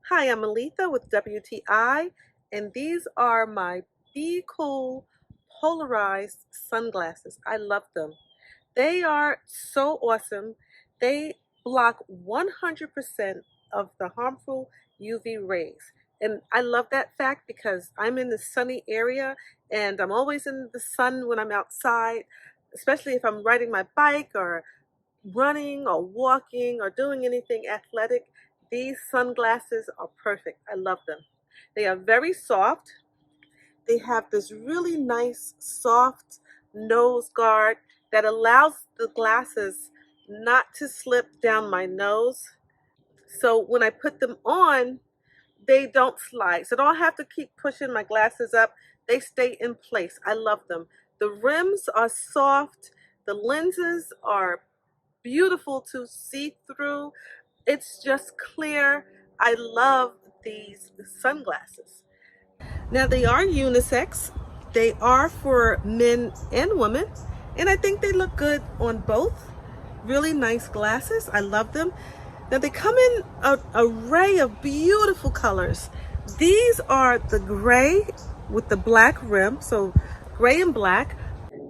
Hi, I'm Aletha with WTI, and these are my Bea-CooL Polarized sunglasses. I love them. They are so awesome. They block 100% of the harmful UV rays. And I love that fact because I'm in the sunny area and I'm always in the sun when I'm outside, especially if I'm riding my bike or running or walking or doing anything athletic. These sunglasses are perfect. I love them. They are very soft. They have this really nice soft nose guard that allows the glasses not to slip down my nose. So when I put them on, they don't slide. So I don't have to keep pushing my glasses up. They stay in place. I love them. The rims are soft. The lenses are beautiful to see through. It's just clear. I love these sunglasses. Now they are unisex. They are for men and women, and I think they look good on both. Really nice glasses. I love them. Now they come in an array of beautiful colors. These are the gray with the black rim, so gray and black.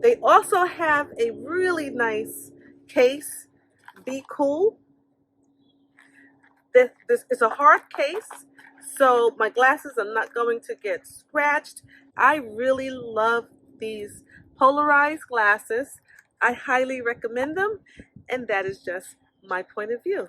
They also have a really nice case, Bea-CooL. This is a hard case, so my glasses are not going to get scratched. I really love these polarized glasses. I highly recommend them, and that is just my point of view.